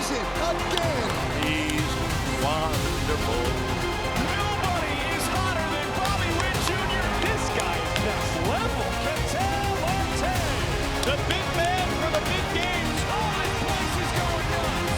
season again. He's wonderful. Nobody is hotter than Bobby Witt Jr. This guy is next level. Shohei Ohtani. The big man for the big games. Oh, this place is going nuts.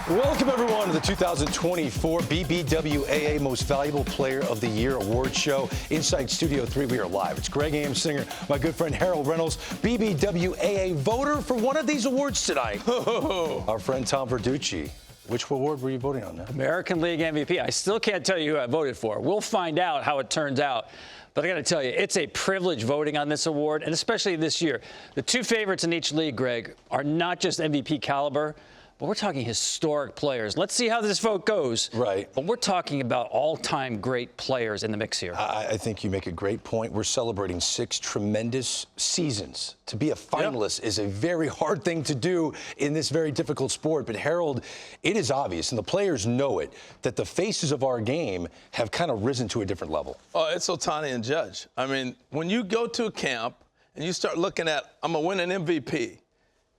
Welcome, everyone, to the 2024 BBWAA Most Valuable Player of the Year Award Show. Inside Studio 3, we are live. It's Greg Amsinger, my good friend Harold Reynolds, BBWAA voter for one of these awards tonight. Our friend Tom Verducci. Which award were you voting on now? American League MVP. I still can't tell you who I voted for. We'll find out how it turns out. But I got to tell you, it's a privilege voting on this award, and especially this year. The two favorites in each league, Greg, are not just MVP caliber, but we're talking historic players. Let's see how this vote goes. Right. But we're talking about all-time great players in the mix here. I think you make a great point. We're celebrating 6 tremendous seasons. To be a finalist is a very hard thing to do in this very difficult sport. But, Harold, it is obvious, and the players know it, that the faces of our game have kind of risen to a different level. Oh, it's Ohtani and Judge. I mean, when you go to a camp and you start looking at, I'm going to win an MVP,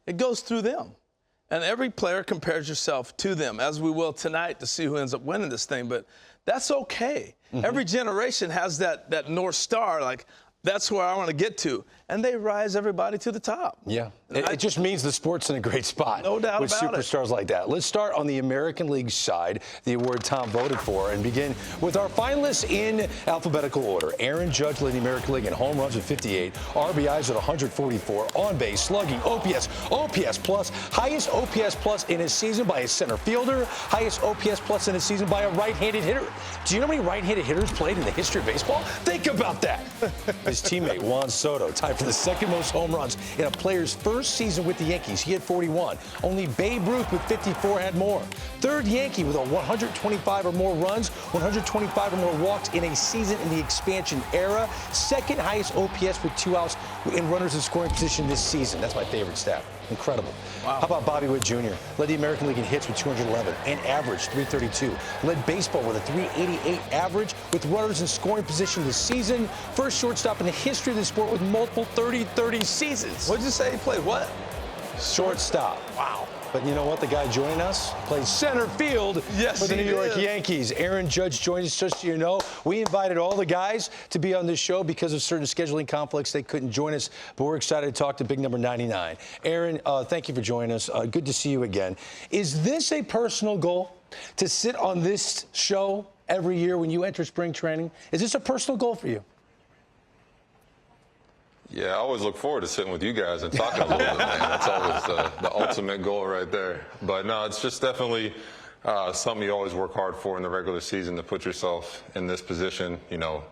it goes through them. And every player compares yourself to them, as we will tonight, to see who ends up winning this thing. But that's okay. Every generation has that North Star, like, that's where I want to get to. And they rise everybody to the top. Yeah. It just means the sport's in a great spot. No doubt with about it. superstars like that. Let's start on the American League side, the award Tom voted for, and begin with our finalists in alphabetical order. Aaron Judge led the American League in home runs at 58, RBIs at 144, on base, slugging, OPS plus, highest OPS plus in his season by a center fielder, highest OPS plus in his season by a right-handed hitter. Do you know how many right-handed hitters played in the history of baseball? Think about that. His teammate, Juan Soto, tied for the second most home runs in a player's first season with the Yankees. He had 41. Only Babe Ruth with 54 had more. Third Yankee with 125 or more runs, 125 or more walks in a season in the expansion era. Second highest OPS with 2 outs in runners in scoring position this season. That's my favorite stat. Incredible. Wow. How about Bobby Witt Jr.? Led the American League in hits with 211 and average 332. Led baseball with a 388 average with runners in scoring position this season. First shortstop in the history of the sport with multiple 30-30 seasons. What did you say? He played what? Shortstop. Wow. But you know what? The guy joining us plays center field for the New York Yankees. Aaron Judge joins us, just so you know. We invited all the guys to be on this show because of certain scheduling conflicts. They couldn't join us, but we're excited to talk to big number 99. Aaron, thank you for joining us. Good to see you again. Is this a personal goal, to sit on this show every year when you enter spring training? Is this a personal goal for you? Yeah, I always look forward to sitting with you guys and talking a little bit, man. That's always the ultimate goal right there. But no, it's just definitely something you always work hard for in the regular season, to put yourself in this position, you know.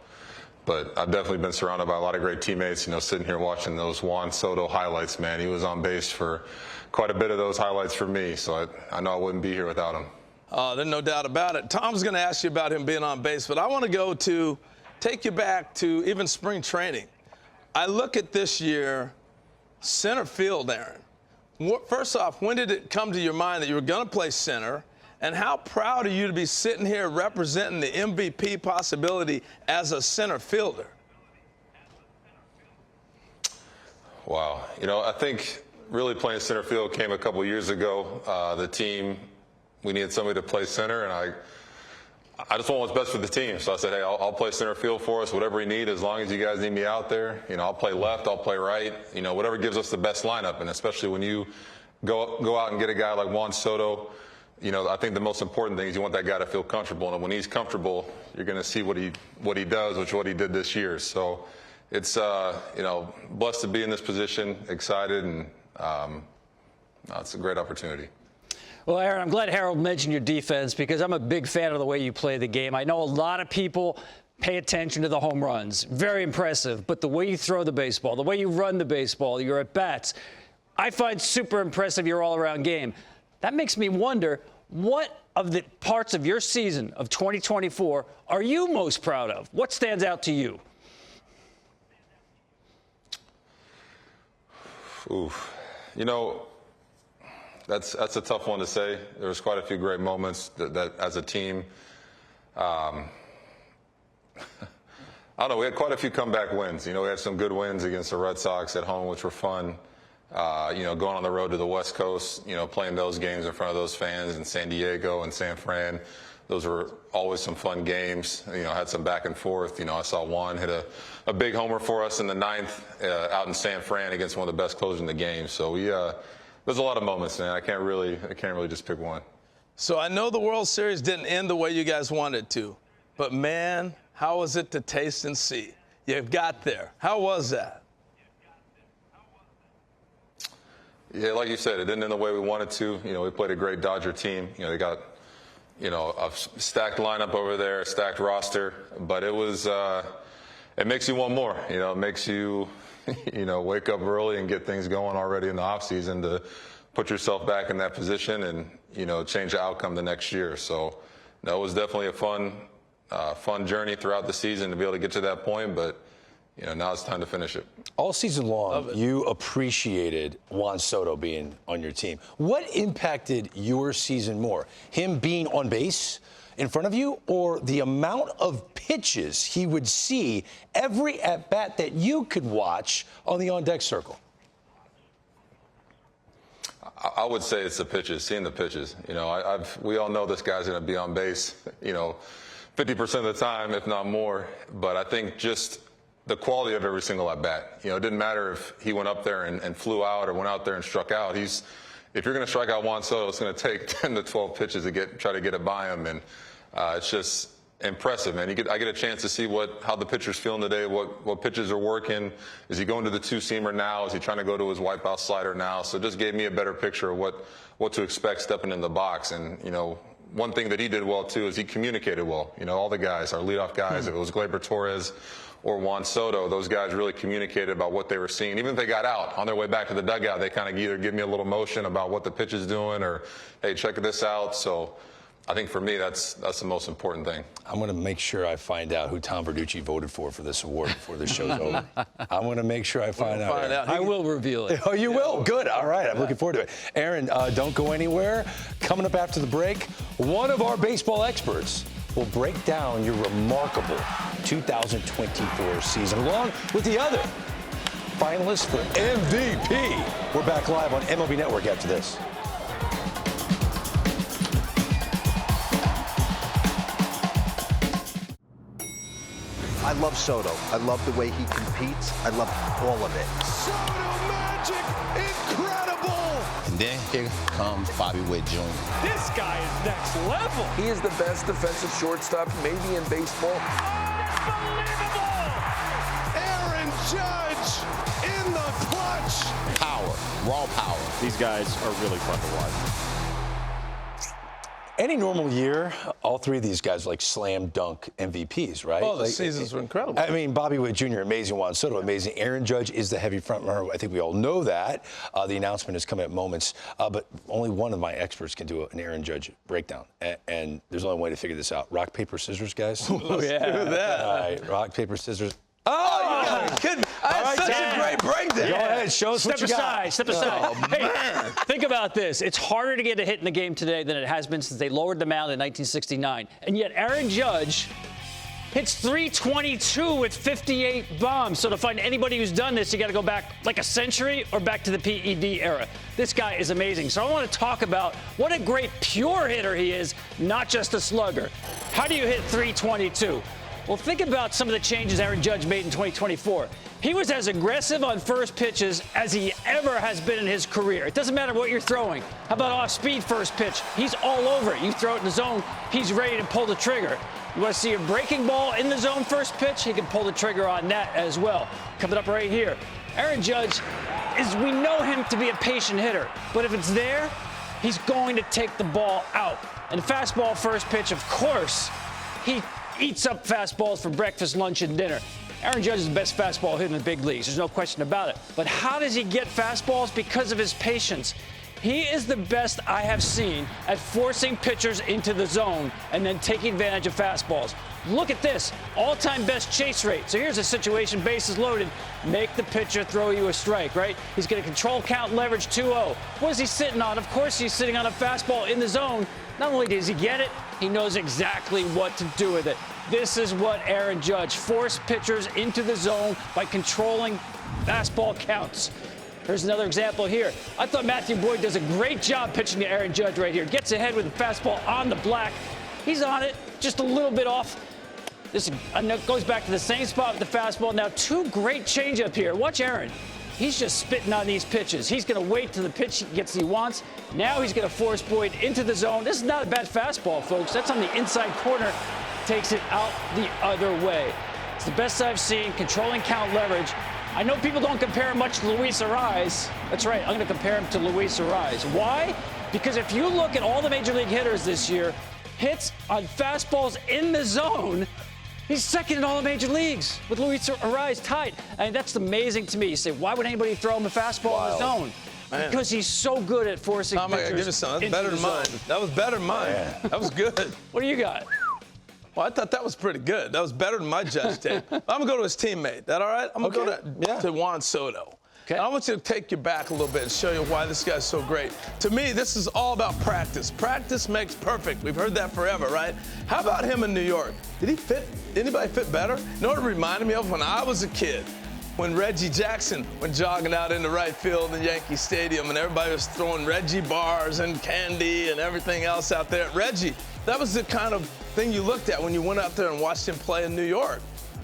But I've definitely been surrounded by a lot of great teammates, you know, sitting here watching those Juan Soto highlights, man. He was on base for quite a bit of those highlights for me, so I know I wouldn't be here without him. There's no doubt about it. Tom's going to ask you about him being on base, but I want to take you back to even spring training. I look at this year, center field, Aaron. First off, when did it come to your mind that you were going to play center? And how proud are you to be sitting here representing the MVP possibility as a center fielder? Wow. You know, I think really playing center field came a couple years ago. The team, we needed somebody to play center, and I just want what's best for the team. So I said, hey, I'll play center field for us, whatever you need, as long as you guys need me out there. You know, I'll play left, I'll play right, you know, whatever gives us the best lineup. And especially when you go out and get a guy like Juan Soto, you know, I think the most important thing is you want that guy to feel comfortable. And when he's comfortable, you're going to see what he does, which is what he did this year. So it's, you know, blessed to be in this position, excited, and it's a great opportunity. Well, Aaron, I'm glad Harold mentioned your defense, because I'm a big fan of the way you play the game. I know a lot of people pay attention to the home runs. Very impressive. But the way you throw the baseball, the way you run the baseball, your at-bats, I find super impressive your all-around game. That makes me wonder, what of the parts of your season of 2024 are you most proud of? What stands out to you? Oof. You know, that's a tough one to say. There was quite a few great moments that as a team. I don't know. We had quite a few comeback wins. You know, we had some good wins against the Red Sox at home, which were fun. You know, going on the road to the West Coast, you know, playing those games in front of those fans in San Diego and San Fran. Those were always some fun games. You know, had some back and forth. You know, I saw Juan hit a big homer for us in the ninth out in San Fran against one of the best closers in the game. So there's a lot of moments, man. I can't really just pick one. So I know the World Series didn't end the way you guys wanted it to, but man, how was it to taste and see? You got there. How was that? Yeah, like you said, it didn't end the way we wanted to. You know, we played a great Dodger team. You know, they got, you know, a stacked lineup over there, a stacked roster, but it was, it makes you want more. You know, it makes you, you know, wake up early and get things going already in the offseason to put yourself back in that position and, you know, change the outcome the next year. So, no, it was definitely a fun journey throughout the season to be able to get to that point, but, you know, now it's time to finish it. All season long, you appreciated Juan Soto being on your team. What impacted your season more? Him being on base in front of you, or the amount of pitches he would see every at-bat that you could watch on the on-deck circle? I would say it's the pitches, seeing the pitches. You know, we all know this guy's going to be on base, you know, 50% of the time, if not more. But I think just the quality of every single at-bat. You know, it didn't matter if he went up there and flew out or went out there and struck out. If you're going to strike out Juan Soto, it's going to take 10 to 12 pitches to try to get it by him. And it's just impressive, man. I get a chance to see how the pitcher's feeling today, what pitches are working. Is he going to the two-seamer now? Is he trying to go to his wipeout slider now? So it just gave me a better picture of what to expect stepping in the box. And, you know, one thing that he did well, too, is he communicated well. You know, all the guys, our leadoff guys, if it was Gleyber Torres or Juan Soto, those guys really communicated about what they were seeing. Even if they got out on their way back to the dugout, they kind of either give me a little motion about what the pitch is doing or, hey, check this out. So I think for me, that's the most important thing. I'm going to make sure I find out who Tom Verducci voted for this award before the show's over. I'm going to make sure I find out. I will reveal it. Oh, you will? Good. All right. I'm looking forward to it. Aaron, don't go anywhere. Coming up after the break, one of our baseball experts will break down your remarkable 2024 season, along with the other finalists for MVP. We're back live on MLB Network after this. I love Soto. I love the way he competes. I love all of it. Soto magic, incredible! And then here comes Bobby Witt Jr. This guy is next level. He is the best defensive shortstop maybe in baseball. Unbelievable! Aaron Judge in the clutch. Power, raw power. These guys are really fun to watch. Any normal year, all three of these guys are like slam dunk MVPs, right? Oh, the seasons were incredible. I mean, Bobby Witt Jr., amazing. Juan Soto, amazing. Aaron Judge is the heavy front runner. I think we all know that. The announcement is coming at moments, but only one of my experts can do an Aaron Judge breakdown. And there's only one way to figure this out. Rock, paper, scissors, guys? Oh, yeah. Do that. All right, rock, paper, scissors. Oh, you got me kidding. That's such a great breakdown. Go ahead, show us what you got. Step aside. Oh, hey, man. think about this. It's harder to get a hit in the game today than it has been since they lowered the mound in 1969. And yet Aaron Judge hits 322 with 58 bombs. So to find anybody who's done this, you got to go back like a century or back to the PED era. This guy is amazing. So I want to talk about what a great pure hitter he is, not just a slugger. How do you hit 322? Well, think about some of the changes Aaron Judge made in 2024. He was as aggressive on first pitches as he ever has been in his career. It doesn't matter what you're throwing. How about off-speed first pitch? He's all over it. You throw it in the zone, he's ready to pull the trigger. You want to see a breaking ball in the zone first pitch? He can pull the trigger on that as well. Coming up right here. Aaron Judge, we know him to be a patient hitter, but if it's there, he's going to take the ball out. And fastball first pitch, of course, he eats up fastballs for breakfast, lunch, and dinner. Aaron Judge is the best fastball hitter in the big leagues. There's no question about it. But how does he get fastballs? Because of his patience. He is the best I have seen at forcing pitchers into the zone and then taking advantage of fastballs. Look at this, all-time best chase rate. So here's a situation, bases loaded. Make the pitcher throw you a strike, right? He's going to control count, leverage 2-0. What is he sitting on? Of course he's sitting on a fastball in the zone. Not only does he get it, he knows exactly what to do with it. This is what Aaron Judge forced pitchers into the zone by controlling fastball counts. Here's another example here. I thought Matthew Boyd does a great job pitching to Aaron Judge right here. Gets ahead with the fastball on the black. He's on it, just a little bit off. This goes back to the same spot with the fastball. Now, two great changeup here. Watch Aaron. He's just spitting on these pitches. He's going to wait till the pitch gets he wants. Now he's going to force Boyd into the zone. This is not a bad fastball, folks. That's on the inside corner. Takes it out the other way. It's the best I've seen, controlling count leverage. I know people don't compare him much to Luis Ariz. That's right, I'm going to compare him to Luis Ariz. Why? Because if you look at all the major league hitters this year, hits on fastballs in the zone, he's second in all the major leagues with Luis Ariz tied. And that's amazing to me. You say, why would anybody throw him a fastball in the zone? Man. Because he's so good at forcing pitchers. Give us some. That's better than mine. That was better than mine. Yeah. That was good. What do you got? Well, I thought that was pretty good. That was better than my Judge tape. I'm going to go to his teammate. That all right? I'm going to go to Juan Soto. Okay. I want you to take you back a little bit and show you why this guy's so great. To me, this is all about practice. Practice makes perfect. We've heard that forever, right? How about him in New York? Did he fit? Anybody fit better? You know what it reminded me of? When I was a kid, when Reggie Jackson went jogging out into right field in Yankee Stadium and everybody was throwing Reggie bars and candy and everything else out there. Reggie, that was the kind of thing you looked at when you went out there and watched him play in New York,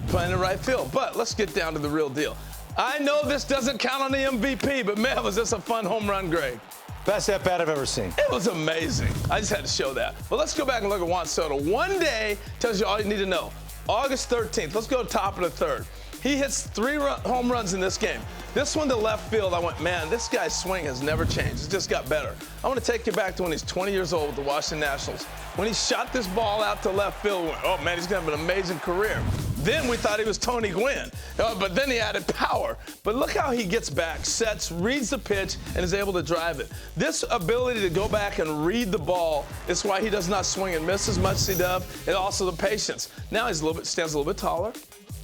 playing in right field. But let's get down to the real deal. I know this doesn't count on the MVP, but man, was this a fun home run, Greg. Best at-bat I've ever seen. It was amazing. I just had to show that. But let's go back and look at Juan Soto. One day tells you all you need to know. August 13th, let's go to top of the third. He hits 3 home runs in this game. This one to left field, I went, man, this guy's swing has never changed. It's just got better. I want to take you back to when he's 20 years old with the Washington Nationals. When he shot this ball out to left field, we went, oh, man, he's going to have an amazing career. Then we thought he was Tony Gwynn, but then he added power. But look how he gets back, sets, reads the pitch, and is able to drive it. This ability to go back and read the ball is why he does not swing and miss as much as he does, and also the patience. Now he's stands a little bit taller.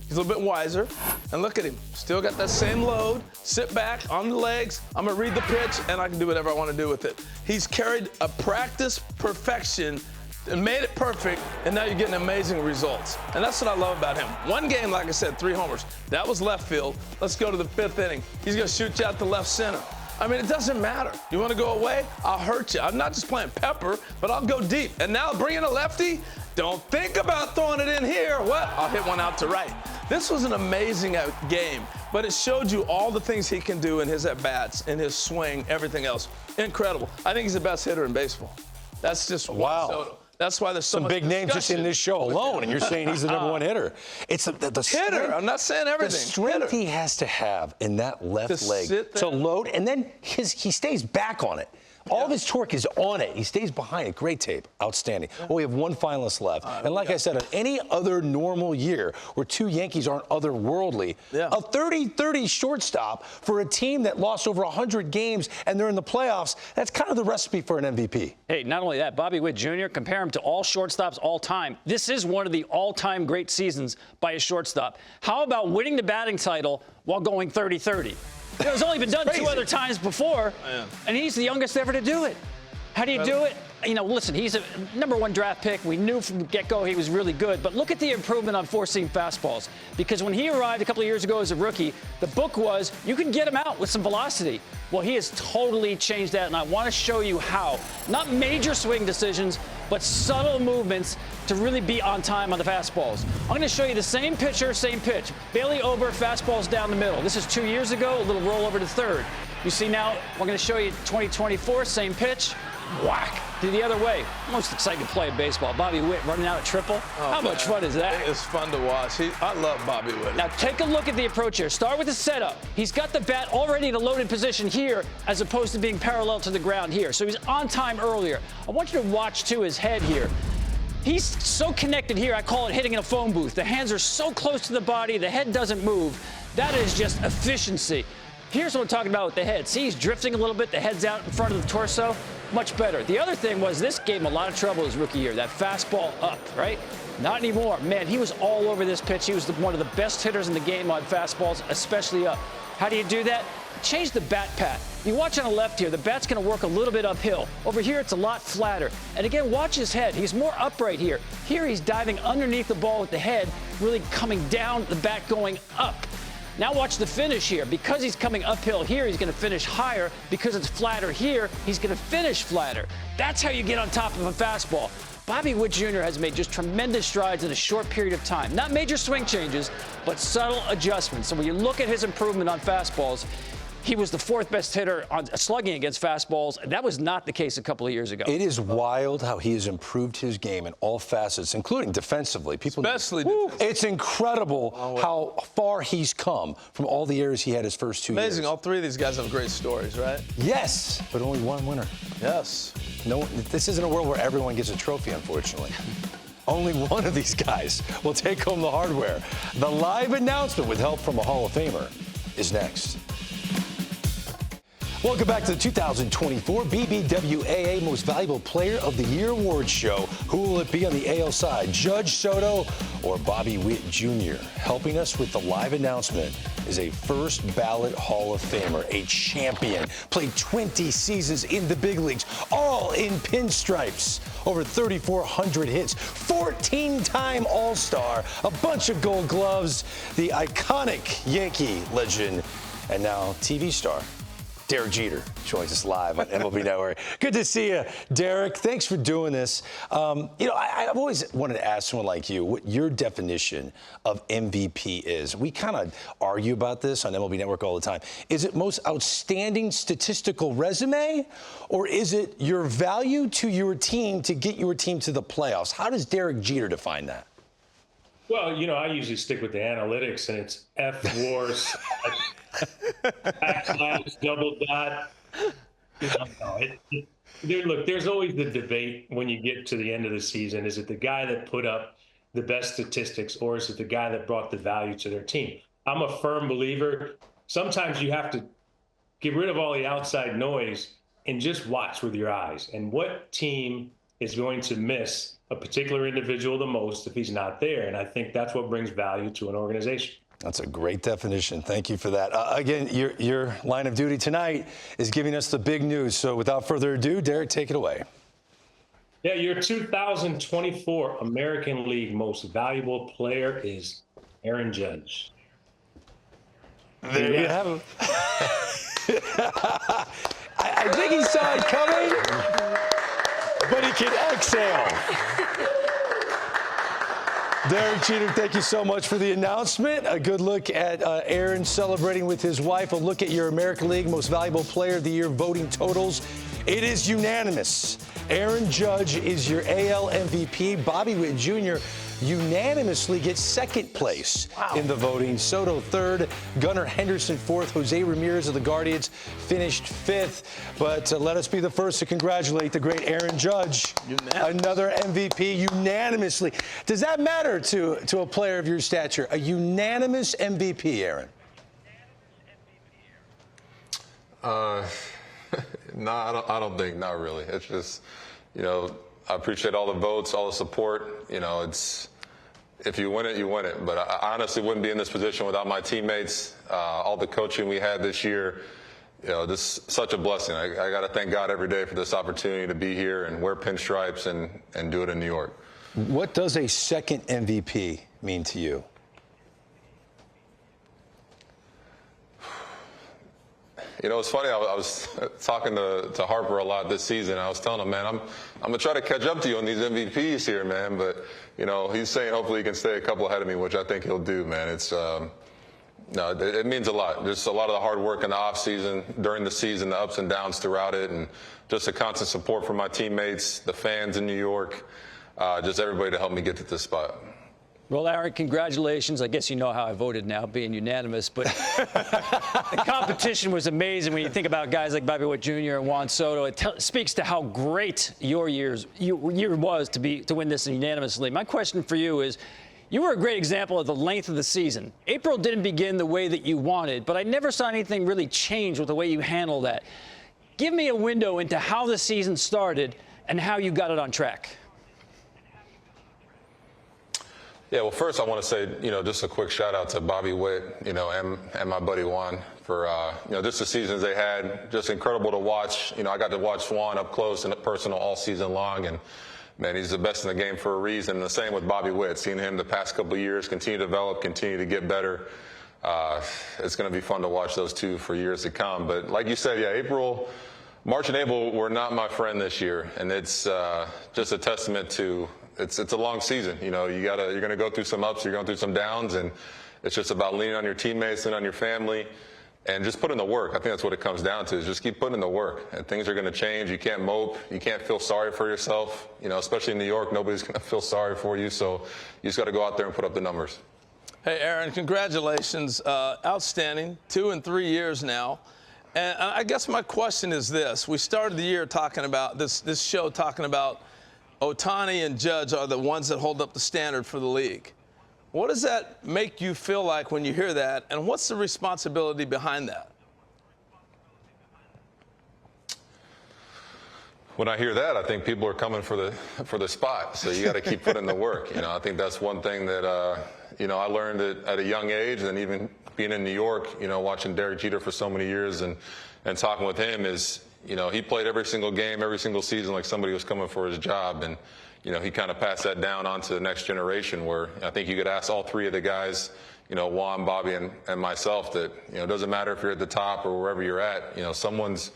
He's a little bit wiser. And look at him. Still got that same load. Sit back on the legs. I'm going to read the pitch, and I can do whatever I want to do with it. He's carried a practice perfection and made it perfect, and now you're getting amazing results. And that's what I love about him. One game, like I said, 3 homers. That was left field. Let's go to the 5th inning. He's going to shoot you out to left center. I mean, it doesn't matter. You want to go away? I'll hurt you. I'm not just playing pepper, but I'll go deep. And now bring in a lefty. Don't think about throwing it in here. What? I'll hit one out to right. This was an amazing game, but it showed you all the things he can do in his at-bats, in his swing, everything else. Incredible. I think he's the best hitter in baseball. That's just wow. Soto. That's why there's so some much big names just in this show alone, and you're saying he's the number 1 hitter. It's the hitter. Strength, I'm not saying everything. The strength he has to have in that left leg to load, and then he stays back on it. All of his torque is on it. He stays behind it. Great tape. Outstanding. Well, we have 1 finalist left. And like I said, on any other normal year where 2 Yankees aren't otherworldly, a 30-30 shortstop for a team that lost over 100 games and they're in the playoffs, that's kind of the recipe for an MVP. Hey, not only that, Bobby Witt Jr., compare him to all shortstops all time. This is one of the all-time great seasons by a shortstop. How about winning the batting title while going 30-30? It's only been done 2 other times before, and he's the youngest ever to do it. How do you do it? You know, listen, he's a number 1 draft pick. We knew from the get-go he was really good. But look at the improvement on forcing fastballs. Because when he arrived a couple of years ago as a rookie, the book was you can get him out with some velocity. Well, he has totally changed that, and I want to show you how. Not major swing decisions, but subtle movements to really be on time on the fastballs. I'm going to show you the same pitcher, same pitch. Bailey Ober, fastballs down the middle. This is 2 years ago, a little roll over to third. You see now, we're going to show you 2024, same pitch. Whack to the other way. Most exciting play in baseball. Bobby Witt running out a triple. How much fun is that? It's fun to watch. I love Bobby Witt. Now take a look at the approach here. Start with the setup. He's got the bat already in a loaded position here as opposed to being parallel to the ground here. So he's on time earlier. I want you to watch, too, his head here. He's so connected here, I call it hitting in a phone booth. The hands are so close to the body, the head doesn't move. That is just efficiency. Here's what I'm talking about with the head. See, he's drifting a little bit. The head's out in front of the torso. much better. The other thing was this gave him a lot of trouble his rookie year, that fastball up, right? Not anymore. Man, he was all over this pitch. He was one of the best hitters in the game on fastballs, especially up. How do you do that? Change the bat pat. You watch on the left here, the bat's going to work a little bit uphill. Over here, it's a lot flatter. And again, watch his head. He's more upright here. Here, he's diving underneath the ball with the head, really coming down, the bat going up. Now watch the finish here. Because he's coming uphill here, he's going to finish higher. Because it's flatter here, he's going to finish flatter. That's how you get on top of a fastball. Bobby Witt Jr. has made just tremendous strides in a short period of time. Not major swing changes, but subtle adjustments. So when you look at his improvement on fastballs, he was the 4th best hitter on slugging against fastballs. That was not the case a couple of years ago. It is wild how he has improved his game in all facets, including defensively. Especially defensively. It's incredible how far he's come from all the errors he had his first 2 years. Amazing. All 3 of these guys have great stories, right? Yes, but only one winner. Yes. No, this isn't a world where everyone gets a trophy, unfortunately. Only one of these guys will take home the hardware. The live announcement with help from a Hall of Famer is next. Welcome back to the 2024 BBWAA Most Valuable Player of the Year Awards show. Who will it be on the AL side, Judge, Soto, or Bobby Witt Jr.? Helping us with the live announcement is a first ballot Hall of Famer, a champion, played 20 seasons in the big leagues, all in pinstripes, over 3,400 hits, 14-time All-Star, a bunch of Gold Gloves, the iconic Yankee legend, and now TV star, Derek Jeter joins us live on MLB Network. Good to see you, Derek. Thanks for doing this. I've always wanted to ask someone like you what your definition of MVP is. We kind of argue about this on MLB Network all the time. Is it most outstanding statistical resume, or is it your value to your team to get your team to the playoffs? How does Derek Jeter define that? Well, I usually stick with the analytics, and it's F-WAR, backslash, double dot. Look, there's always the debate when you get to the end of the season. Is it the guy that put up the best statistics, or is it the guy that brought the value to their team? I'm a firm believer. Sometimes you have to get rid of all the outside noise and just watch with your eyes. And what team is going to miss a particular individual the most if he's not there? And I think that's what brings value to an organization. That's a great definition. Thank you for that. Again, your line of duty tonight is giving us the big news. So without further ado, Derek, take it away. Yeah, your 2024 American League Most Valuable Player is Aaron Judge. There you have him. I think he saw it coming, but he can exhale. Derek Jeter, thank you so much for the announcement. A good look at Aaron celebrating with his wife. A look at your American League Most Valuable Player of the Year voting totals. It is unanimous. Aaron Judge is your AL MVP. Bobby Witt Jr. unanimously gets second place in the voting. Soto third, Gunnar Henderson fourth, Jose Ramirez of the Guardians finished fifth. But let us be the first to congratulate the great Aaron Judge. Another MVP unanimously. Does that matter to a player of your stature? A unanimous MVP, Aaron? No, I don't think, not really. It's just, I appreciate all the votes, all the support. It's, if you win it, you win it. But I honestly wouldn't be in this position without my teammates, all the coaching we had this year. This is such a blessing. I got to thank God every day for this opportunity to be here and wear pinstripes and do it in New York. What does a second MVP mean to you? It's funny. I was talking to Harper a lot this season. I was telling him, man, I'm gonna try to catch up to you on these MVPs here, man. But he's saying hopefully he can stay a couple ahead of me, which I think he'll do, man. It's it means a lot. Just a lot of the hard work in the off season, during the season, the ups and downs throughout it, and just the constant support from my teammates, the fans in New York, just everybody to help me get to this spot. Well, Aaron, congratulations. I guess you know how I voted now, being unanimous. But the competition was amazing when you think about guys like Bobby Witt Jr. and Juan Soto. It speaks to how great your year was to win this unanimously. My question for you is, you were a great example of the length of the season. April didn't begin the way that you wanted, but I never saw anything really change with the way you handled that. Give me a window into how the season started and how you got it on track. Yeah, well, first I want to say, just a quick shout out to Bobby Witt, and my buddy Juan for, just the seasons they had. Just incredible to watch. I got to watch Juan up close and personal all season long, and man, he's the best in the game for a reason. And the same with Bobby Witt. Seeing him the past couple of years continue to develop, continue to get better. It's going to be fun to watch those two for years to come. But like you said, yeah, March and April were not my friend this year, and it's just a testament to. It's a long season. You're going to go through some ups, you're going through some downs, and it's just about leaning on your teammates and on your family and just put in the work. I think that's what it comes down to, is just keep putting in the work. And things are going to change. You can't mope. You can't feel sorry for yourself. Especially in New York, nobody's going to feel sorry for you. So you just got to go out there and put up the numbers. Hey, Aaron, congratulations. Outstanding. 2 and 3 years now. And I guess my question is this. We started the year talking about this show talking about Ohtani and Judge are the ones that hold up the standard for the league. What does that make you feel like when you hear that, and what's the responsibility behind that? When I hear that, I think people are coming for the spot. So you got to keep putting the work. I think that's one thing that I learned at a young age, and even being in New York, watching Derek Jeter for so many years and talking with him is. He played every single game, every single season like somebody was coming for his job. And, he kind of passed that down onto the next generation where I think you could ask all three of the guys, Juan, Bobby, and myself that, it doesn't matter if you're at the top or wherever you're at, someone's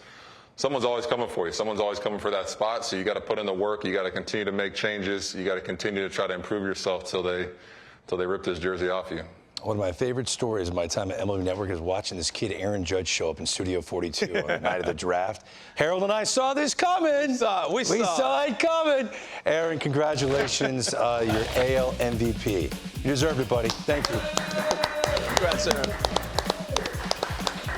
always coming for you. Someone's always coming for that spot. So you got to put in the work. You got to continue to make changes. You got to continue to try to improve yourself till they rip this jersey off you. One of my favorite stories of my time at MLB Network is watching this kid, Aaron Judge, show up in Studio 42 on the night of the draft. Harold and I saw this coming. We saw it coming. Aaron, congratulations. You're AL MVP. You deserve it, buddy. Thank you. Congrats, Aaron.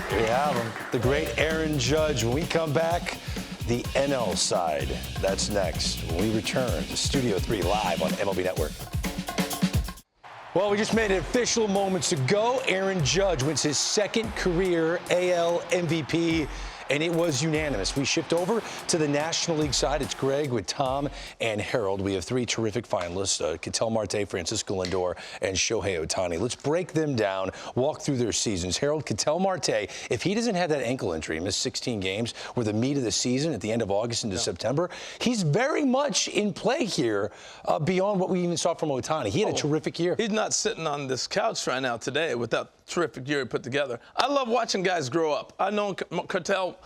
Here you have him, the great Aaron Judge. When we come back, the NL side. That's next when we return to Studio 3 live on MLB Network. Well, we just made it official moments ago. Aaron Judge wins his second career AL MVP, and it was unanimous. We shift over to the National League side. It's Greg with Tom and Harold. We have three terrific finalists, Ketel Marte, Francisco Lindor, and Shohei Ohtani. Let's break them down, walk through their seasons. Harold, Ketel Marte, if he doesn't have that ankle injury, missed 16 games, were the meat of the season at the end of August into September, he's very much in play here beyond what we even saw from Ohtani. He had a terrific year. He's not sitting on this couch right now today with that terrific year he put together. I love watching guys grow up. I've known Ketel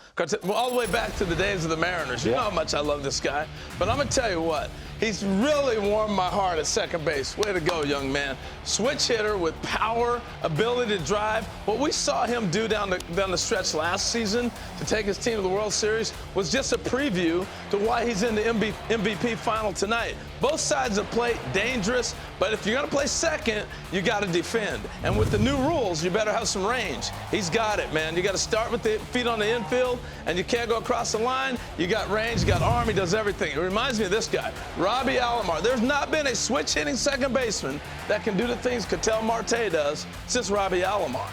all the way back to the days of the Mariners. You know how much I love this guy. But I'm going to tell you what, he's really warmed my heart at second base. Way to go, young man. Switch hitter with power, ability to drive. What we saw him do down the stretch last season to take his team to the World Series was just a preview to why he's in the MVP final tonight. Both sides of the plate, dangerous, but if you're going to play second, you got to defend. And with the new rules, you better have some range. He's got it, man. You got to start with the feet on the infield, and you can't go across the line. You got range, you got arm, he does everything. It reminds me of this guy, Robbie Alomar. There's not been a switch-hitting second baseman that can do the things Ketel Marte does since Robbie Alomar.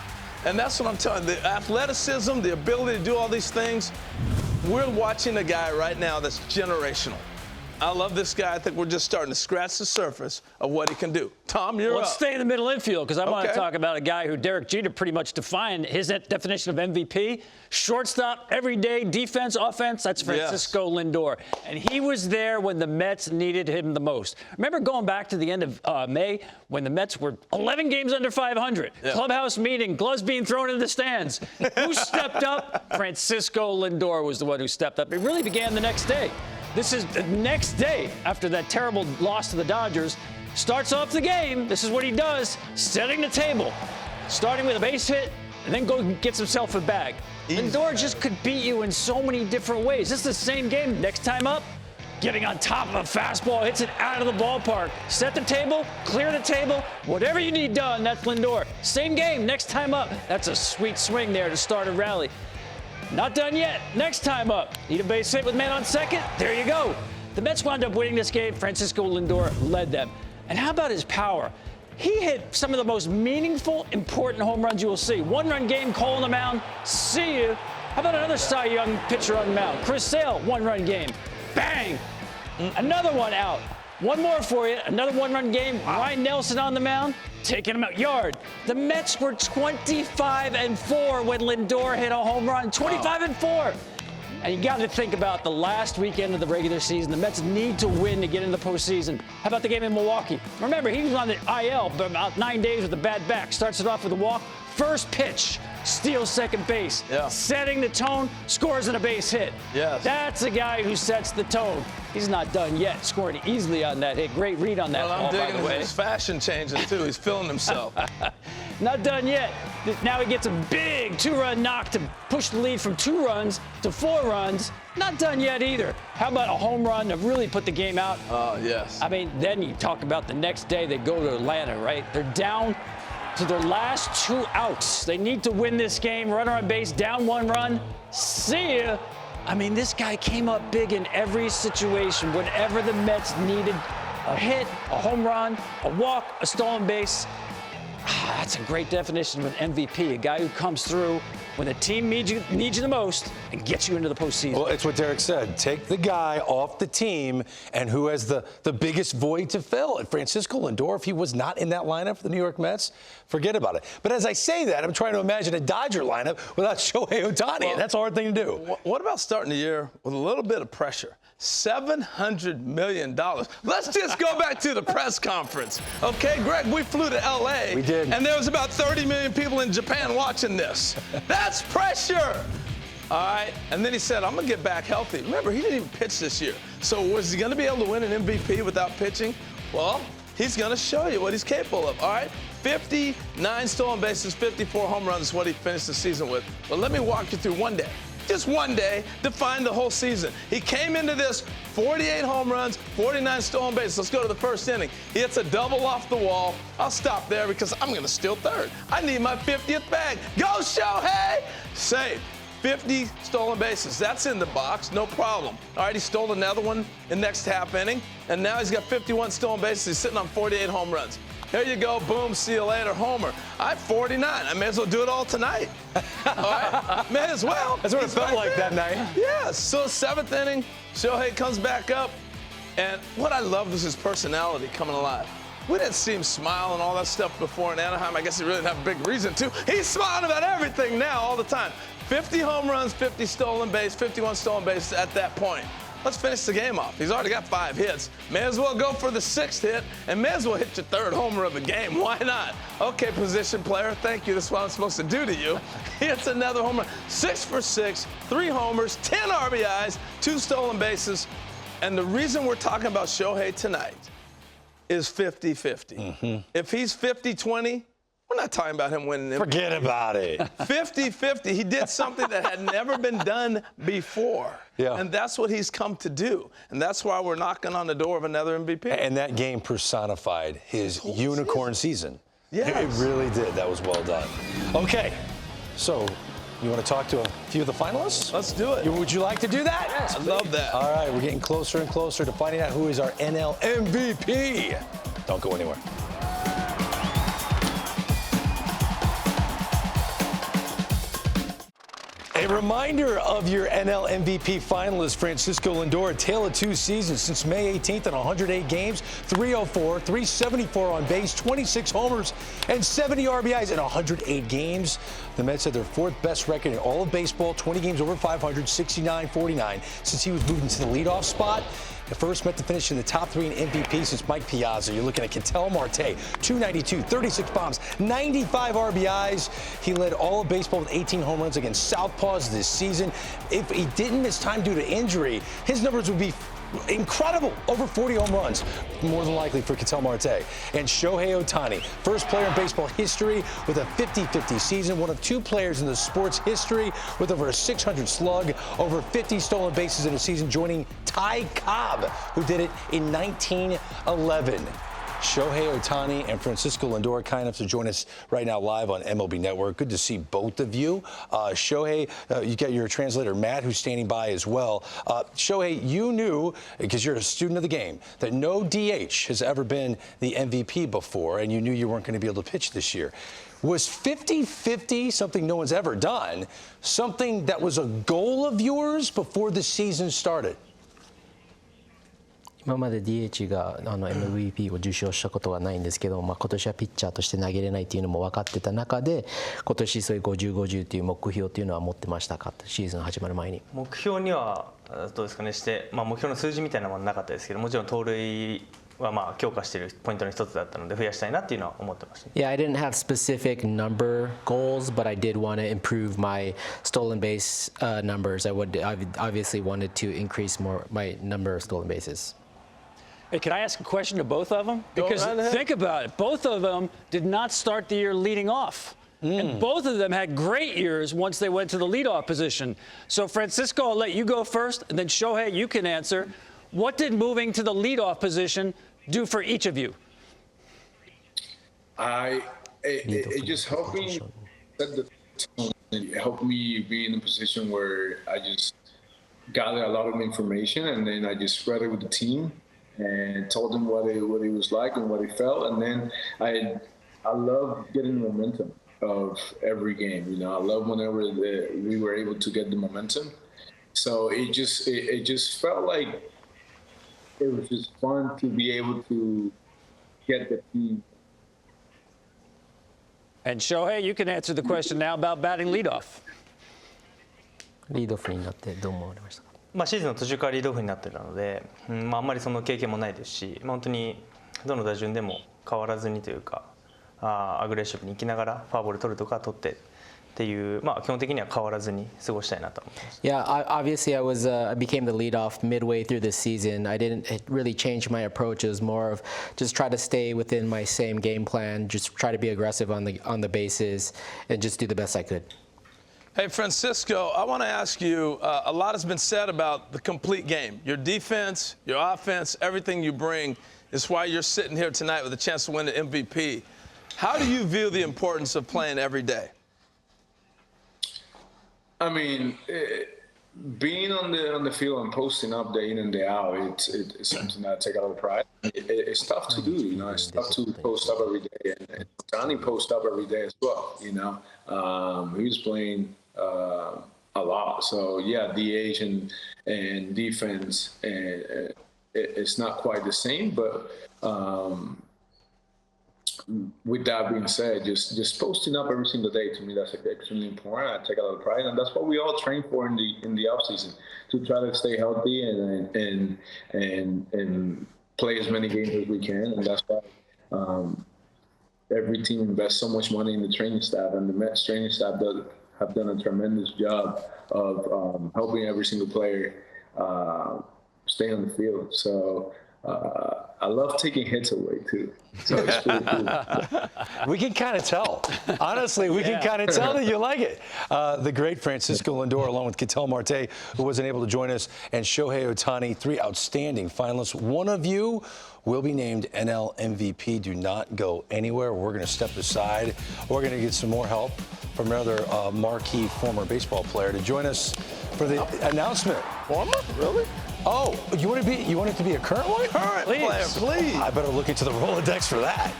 And that's what I'm telling you. The athleticism, the ability to do all these things, we're watching a guy right now that's generational. I love this guy. I think we're just starting to scratch the surface of what he can do. Tom, you're up. Let's stay in the middle infield because I want to talk about a guy who Derek Jeter pretty much defined his definition of MVP. Shortstop, everyday defense, offense. That's Francisco Lindor. And he was there when the Mets needed him the most. Remember going back to the end of May when the Mets were 11 games under 500. Clubhouse meeting, gloves being thrown in the stands. Who stepped up? Francisco Lindor was the one who stepped up. It really began the next day. This is the next day after that terrible loss to the Dodgers. Starts off the game. This is what he does, setting the table. Starting with a base hit, and then gets himself a bag. Lindor just could beat you in so many different ways. This is the same game. Next time up, getting on top of a fastball, hits it out of the ballpark. Set the table, clear the table, whatever you need done, that's Lindor. Same game, next time up. That's a sweet swing there to start a rally. Not done yet. Next time up, need a base hit with man on second. There you go. The Mets wound up winning this game. Francisco Lindor led them. And how about his power? He hit some of the most meaningful, important home runs you will see. One-run game, Cole on the mound. See you. How about another Cy Young pitcher on the mound? Chris Sale, one-run game. Bang! Another one out. One more for you. Another one-run game. Ryan Nelson on the mound, taking him out. Yard. The Mets were 25-4 when Lindor hit a home run. 25-4. And you got to think about the last weekend of the regular season. The Mets need to win to get into the postseason. How about the game in Milwaukee? Remember, he was on the IL for about 9 days with a bad back. Starts it off with a walk. First pitch, steals second base. Yeah. Setting the tone, scores in a base hit. Yes. That's a guy who sets the tone. He's not done yet. Scored easily on that hit. Great read on that ball, by the way. His fashion changing, too. He's feeling himself. Not done yet. Now he gets a big 2-run knock to push the lead from 2 runs to 4 runs. Not done yet either. How about a home run to really put the game out? Oh, yes. I mean, then you talk about the next day they go to Atlanta, right? They're down to their last 2 outs. They need to win this game. Runner on base, down 1 run. See ya. I mean, this guy came up big in every situation. Whenever the Mets needed a hit, a home run, a walk, a stolen base. That's a great definition of an MVP, a guy who comes through when the team needs you the most and gets you into the postseason. Well, it's what Derek said. Take the guy off the team and who has the biggest void to fill. And Francisco Lindor, if he was not in that lineup for the New York Mets, forget about it. But as I say that, I'm trying to imagine a Dodger lineup without Shohei Ohtani, and that's a hard thing to do. What about starting the year with a little bit of pressure? $700 million. Let's just go back to the press conference. Okay, Greg, we flew to L.A. We did. And there was about 30 million people in Japan watching this. That's pressure. All right. And then he said, I'm going to get back healthy. Remember, he didn't even pitch this year. So was he going to be able to win an MVP without pitching? Well, he's going to show you what he's capable of. All right. 59 stolen bases, 54 home runs is what he finished the season with. But let me walk you through one day. Just one day, define the whole season. He came into this 48 home runs, 49 stolen bases. Let's go to the first inning. He hits a double off the wall. I'll stop there because I'm going to steal third. I need my 50th bag. Go, Shohei! Save. 50 stolen bases. That's in the box. No problem. All right, he stole another one in the next half inning, and now he's got 51 stolen bases. He's sitting on 48 home runs. Here you go, boom, see you later, homer. I have 49. I may as well do it all tonight. All right, may as well. That's what it felt like that night. Yeah, so 7th inning, Shohei comes back up, and what I loved was his personality coming alive. We didn't see him smile and all that stuff before in Anaheim. I guess he really didn't have a big reason to. He's smiling about everything now all the time. 50 home runs, 50 stolen base, 51 stolen bases at that point. Let's finish the game off. He's already got 5 hits. May as well go for the 6th hit and may as well hit your 3rd homer of the game. Why not? Okay, position player, thank you. That's what I'm supposed to do to you. He hits another home run. 6 for 6, 3 homers, 10 RBIs, 2 stolen bases. And the reason we're talking about Shohei tonight is 50-50. If he's 50-20, we're not talking about him winning. Forget about it. 50-50. He did something that had never been done before. Yeah. And that's what he's come to do. And that's why we're knocking on the door of another MVP. And that game personified his unicorn season. Yes. It really did. That was well done. Okay, so you want to talk to a few of the finalists? Let's do it. Would you like to do that? Yes, I love that. All right, we're getting closer and closer to finding out who is our NL MVP. Don't go anywhere. A reminder of your NL MVP finalist, Francisco Lindor, a tale of 2 seasons since May 18th in 108 games, 304, 374 on base, 26 homers, and 70 RBIs in 108 games. The Mets had their 4th best record in all of baseball, 20 games over 500, 69-49, since he was moved into the leadoff spot. The first Met to finish in the top 3 in MVP since Mike Piazza. You're looking at Ketel Marte, 292, 36 bombs, 95 RBIs. He led all of baseball with 18 home runs against Southpaws this season. If he didn't miss time due to injury, his numbers would be incredible. Over 40 home runs, more than likely for Ketel Marte. And Shohei Ohtani, first player in baseball history with a 50-50 season, one of 2 players in the sport's history with over a 600 slug, over 50 stolen bases in a season, joining Ty Cobb, who did it in 1911. Shohei Ohtani and Francisco Lindor kind enough to join us right now live on MLB Network. Good to see both of you. Shohei, you got your translator, Matt, who's standing by as well. Shohei, you knew, because you're a student of the game, that no DH has ever been the MVP before, and you knew you weren't going to be able to pitch this year. Was 50-50 something no one's ever done, something that was a goal of yours before the season started? 今まで DH がMVP を受賞したことはないんですけど、今年はピッチャーとして投げれないというのも分かってた中で、今年そういう50-50という目標というのは持ってましたか、シーズン始まる前に。目標にはどうですかね、目標の数字みたいなものはなかったですけど、もちろん盗塁は強化しているポイントの一つだったので増やしたいなっていうのは思ってました。Yeah, I didn't have specific number goals, but I did want to improve my stolen base numbers. I obviously wanted to increase my number of stolen bases. Hey, can I ask a question to both of them? Because think about it. Both of them did not start the year leading off. And both of them had great years once they went to the leadoff position. So, Francisco, I'll let you go first, and then Shohei, you can answer. What did moving to the leadoff position do for each of you? It just helped me set the tone. It helped me be in a position where I just gathered a lot of information, and then I just spread it with the team and told them what it was like and what it felt. And then I love getting the momentum of every game. You know, I love whenever we were able to get the momentum. So it just felt like it was just fun to be able to get the team. And Shohei, you can answer the question now about batting leadoff. リードオフになってどう思われましたか？シーズンの途中からリードオフになってたので、あんまりその経験もないですし、本当にどの打順でも変わらずにというか、アグレッシブに行きながらフォアボール取るとか取ってっていう、基本的には変わらずに過ごしたいなと思います。Yeah, obviously I became the leadoff midway through the season. I didn't really change my approach. It was more of just try to stay within my same game plan, just try to be aggressive on the bases, and just do the best I could. Hey, Francisco, I want to ask you, a lot has been said about the complete game. Your defense, your offense, everything you bring is why you're sitting here tonight with a chance to win the MVP. How do you view the importance of playing every day? I mean, being on the field and posting up day in and day out, it's something that I take a lot of pride. It's tough to do, you know. It's tough to post up every day, and Ohtani posts up every day as well. You know, he was playing a lot. So yeah, DH and defense, and it's not quite the same, but. With that being said, just posting up every single day, to me, that's extremely important. I take a lot of pride, and that's what we all train for in the off season, to try to stay healthy and play as many games as we can. And that's why every team invests so much money in the training staff, and the Mets training staff have done a tremendous job of helping every single player stay on the field. So. I love taking hits away, too. So it's pretty cool. We can kind of tell. Honestly, we can kind of tell that you like it. The great Francisco Lindor, along with Ketel Marte, who wasn't able to join us, and Shohei Ohtani, three outstanding finalists. One of you will be named NL MVP. Do not go anywhere. We're going to step aside. We're going to get some more help from another marquee former baseball player to join us for the announcement. Former? Really? Oh, you want it to be a current one? Current player, please. I better look into the Rolodex for that.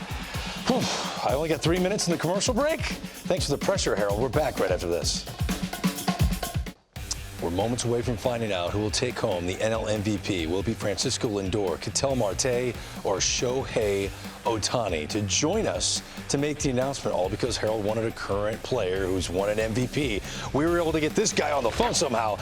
Whew, I only got 3 minutes in the commercial break. Thanks for the pressure, Harold. We're back right after this. We're moments away from finding out who will take home the NL MVP. Will it be Francisco Lindor, Ketel Marte, or Shohei Ohtani? To join us to make the announcement, all because Harold wanted a current player who's won an MVP. We were able to get this guy on the phone somehow.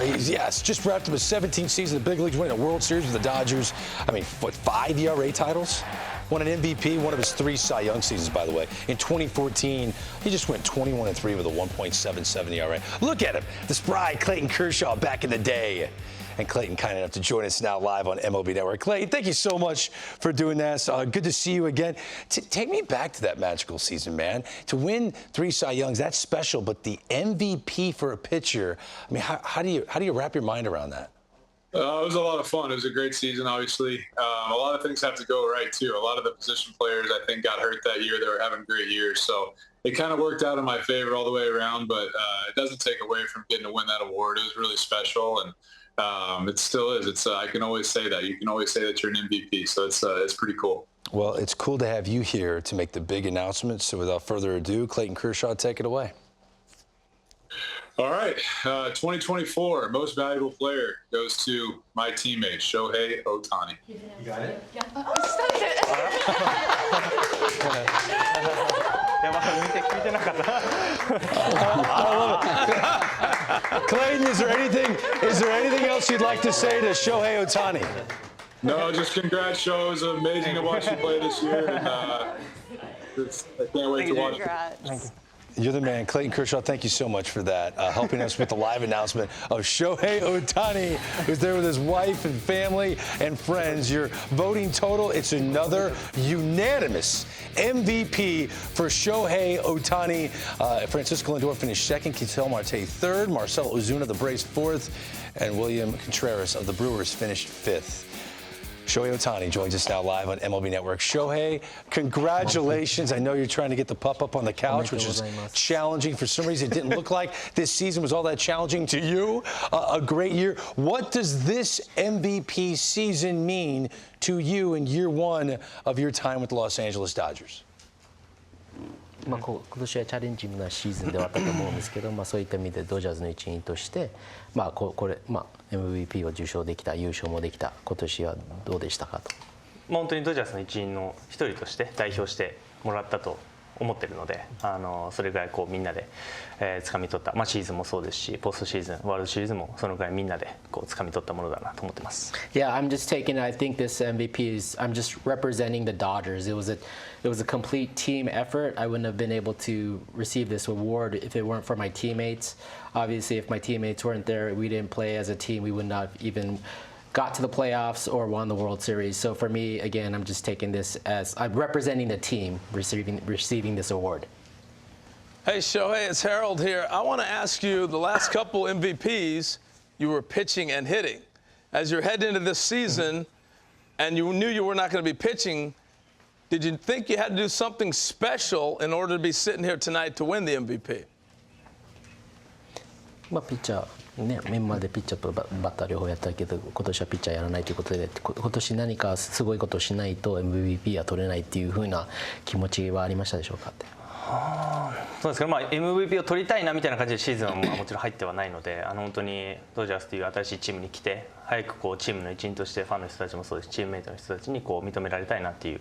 He's just wrapped up his 17th season in the big leagues, winning a World Series with the Dodgers. I mean, 5 ERA titles? Won an MVP, one of his 3 Cy Young seasons, by the way. In 2014, he just went 21-3 with a 1.77 ERA. Look at him, the spry Clayton Kershaw back in the day. And Clayton kind enough to join us now live on MLB Network. Clayton, thank you so much for doing this. Good to see you again. Take me back to that magical season, man. To win 3 Cy Youngs, that's special. But the MVP for a pitcher, I mean, how do you wrap your mind around that? It was a lot of fun. It was a great season, obviously. A lot of things have to go right, too. A lot of the position players, I think, got hurt that year. They were having great years. So it kind of worked out in my favor all the way around. But it doesn't take away from getting to win that award. It was really special. And it still is. It's I can always say that. You can always say that you're an MVP. So it's pretty cool. Well, it's cool to have you here to make the big announcements. So without further ado, Clayton Kershaw, take it away. All right, 2024 most valuable player goes to my teammate Shohei Ohtani. You got it? Clayton, is there anything else you'd like to say to Shohei Ohtani? No, just congrats, Sho. It was amazing to watch you play this year, and I can't wait to watch it. You're the man. Clayton Kershaw, thank you so much for that, helping us with the live announcement of Shohei Ohtani, who's there with his wife and family and friends. Your voting total, it's another unanimous MVP for Shohei Ohtani. Francisco Lindor finished second, Ketel Marte third, Marcell Ozuna, the Braves, fourth, and William Contreras of the Brewers finished fifth. Shohei Ohtani joins us now live on MLB Network. Shohei, congratulations. I know you're trying to get the pup up on the couch, which is challenging. For some reason, it didn't look like this season was all that challenging to you. A great year. What does this MVP season mean to you in year one of your time with the Los Angeles Dodgers? 今年はチャレンジングなシーズンではあったと思うんですけど、そういった意味でドジャースの一員として、MVP を受賞できた、優勝もできた、今年はどうでしたかと。本当にドジャースの一員の一人として代表してもらったと思ってるので、それぐらいみんなで掴み取った、シーズンもそうですし、ポストシーズン、ワールドシリーズもそのぐらいみんなで掴み取ったものだなと思ってます。Yeah, I'm just taking. I think this MVP is. I'm just representing the Dodgers. It was a complete team effort. I wouldn't have been able to receive this award if it weren't for my teammates. Obviously, if my teammates weren't there, we didn't play as a team, we would not even got to the playoffs or won the World Series. So for me, again, I'm just taking this as I'm representing the team receiving this award. Hey, Shohei, it's Harold here. I want to ask you, the last couple MVPs, you were pitching and hitting. As you're heading into this season and you knew you were not going to be pitching, did you think you had to do something special in order to be sitting here tonight to win the MVP? ピッチャーね、メンバーでピッチャーとバッター両方やったけど、今年はピッチャーやらないということで、今年何かすごいことをしないと MVP は取れないっていう風な気持ちはありましたでしょうかって。そうですけど、MVP を取りたいなみたいな感じでシーズンはもちろん入ってはないので、本当にドジャースという新しいチームに来て、早くチームの一員としてファンの人たちもそうですし、チームメイトの人たちに認められたいなっていう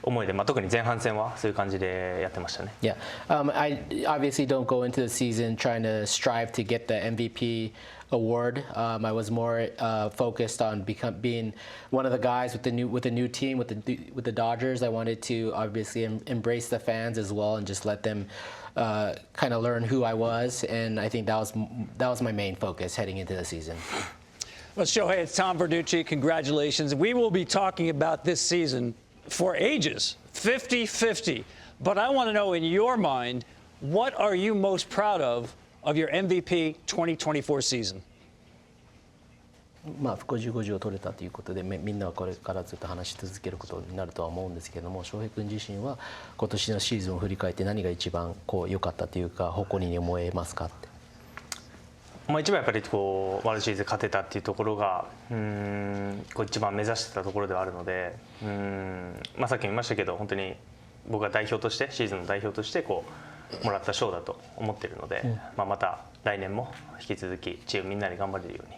思いで、特に前半戦はそういう感じでやってましたね。Yeah, I obviously don't go into the season trying to strive to get the MVP award. I was more focused on being one of the guys with the new team with the Dodgers. I wanted to obviously embrace the fans as well and just let them kind of learn who I was, and I think that was my main focus heading into the season. Well, Shohei, it's Tom Verducci. Congratulations. We will be talking about this season for ages, 50-50. But I want to know, in your mind, what are you most proud of your MVP 2024 season? 50-50を取れたということで、みんなはこれからずっと話し続けることになるとは思うんですけども、翔平君自身は今年のシーズンを振り返って何が一番良かったというか、誇りに思えますかって。一番やっぱりワールドシリーズ勝てたっていうところが一番目指してたところではあるので、さっきも言いましたけど、本当に僕が代表としてシーズンの代表としてもらった賞だと思っているので、また来年も引き続きチームみんなで頑張れるよう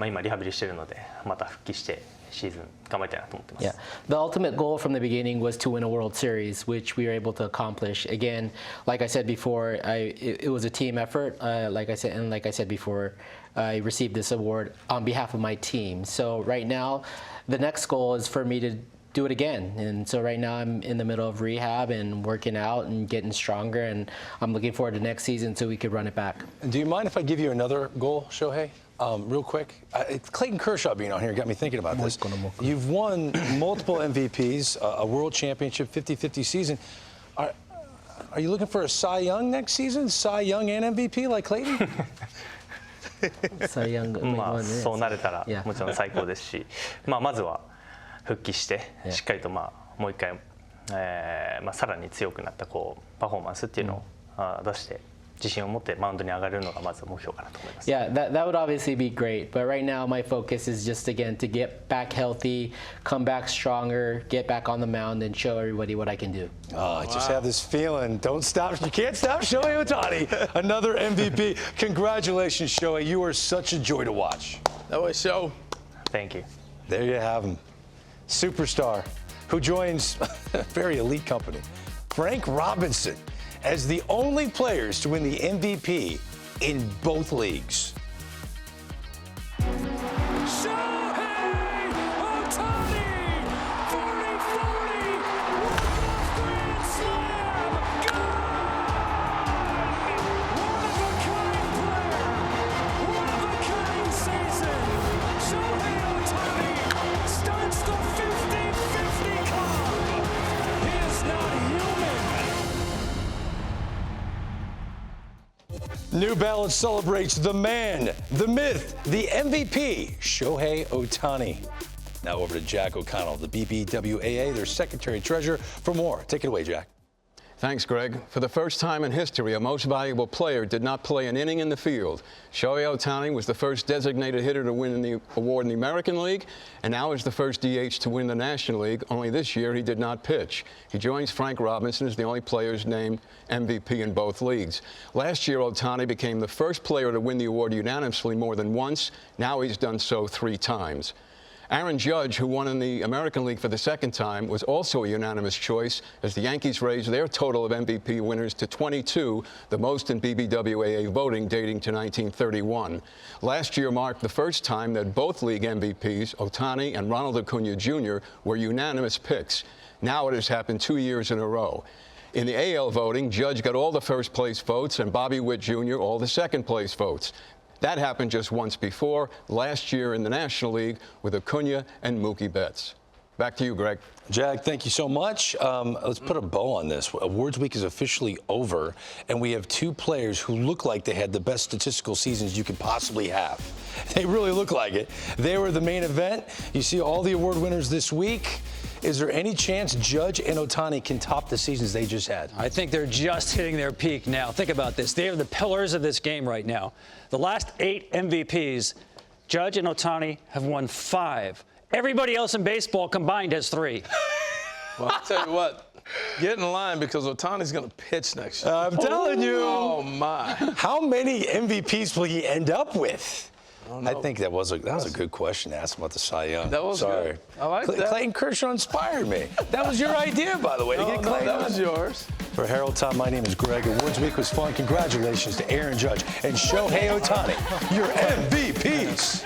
に、今リハビリしているのでまた復帰してシーズン頑張りたいなと思ってます。Yeah, the ultimate goal from the beginning was to win a World Series, which we were able to accomplish. Again, like I said before, it was a team effort. Like I said before, I received this award on behalf of my team. So right now, the next goal is for me to do it again. And so right now I'm in the middle of rehab and working out and getting stronger, and I'm looking forward to next season so we could run it back. Do you mind if I give you another goal, Shohei? Real quick, Clayton Kershaw being on here got me thinking about this. You've won multiple MVPs, a world championship, 50-50 season. Are you looking for a Cy Young next season? Cy Young and MVP like Clayton? そうなれたらもちろん最高ですし、まずは復帰してしっかりともう一回、さらに強くなったパフォーマンスっていうのを出して自信を持ってマウンドに上がるのがまず目標かなと思います。Yeah, that would obviously be great. But right now, my focus is just, again, to get back healthy, come back stronger, get back on the mound, and show everybody what I can do. Oh, I just have this feeling. Don't stop. You can't stop Shohei Ohtani. Another MVP. Congratulations, Shohei. You are such a joy to watch. That way, Show. Thank you. There you have him. Superstar who joins a very elite company. Frank Robinson as the only players to win the MVP in both leagues. Shohei Ohtani, 40-40, Grand Slam, one-of-a-kind player, one-of-a-kind season. Shohei Ohtani starts the 50-50 club. He is not human. New Balance celebrates the man, the myth, the MVP, Shohei Ohtani. Now over to Jack O'Connell, the BBWAA, their secretary-treasurer, for more. Take it away, Jack. Thanks, Greg. For the first time in history, a most valuable player did not play an inning in the field. Shohei Ohtani was the first designated hitter to win the award in the American League, and now is the first DH to win the National League. Only this year he did not pitch. He joins Frank Robinson as the only players named MVP in both leagues. Last year, Ohtani became the first player to win the award unanimously more than once. Now he's done so 3 times. Aaron Judge, who won in the American League for the second time, was also a unanimous choice as the Yankees raised their total of MVP winners to 22, the most in BBWAA voting dating to 1931. Last year marked the first time that both league MVPs, Ohtani and Ronald Acuna Jr., were unanimous picks. Now it has happened 2 years in a row. In the AL voting, Judge got all the first-place votes and Bobby Witt Jr. all the second-place votes. That happened just once before, last year in the National League with Acuna and Mookie Betts. Back to you, Greg. Jack, thank you so much. Let's put a bow on this. Awards week is officially over, and we have 2 players who look like they had the best statistical seasons you could possibly have. They really look like it. They were the main event. You see all the award winners this week. Is there any chance Judge and Ohtani can top the seasons they just had? I think they're just hitting their peak now. Think about this. They are the pillars of this game right now. The last 8 MVPs, Judge and Ohtani have won 5. Everybody else in baseball combined has 3. Well, I'll tell you what. Get in line because Ohtani's going to pitch next year. I'm telling you. Oh, my. How many MVPs will he end up with? I think that was a good question to ask him about the Cy Young. That was Sorry. good. I like that. Clayton Kershaw inspired me. That was your idea, by the way. To get Clayton. That was yours. For Harold Tom, my name is Greg. Awards Week was fun. Congratulations to Aaron Judge and Shohei Ohtani, your MVPs.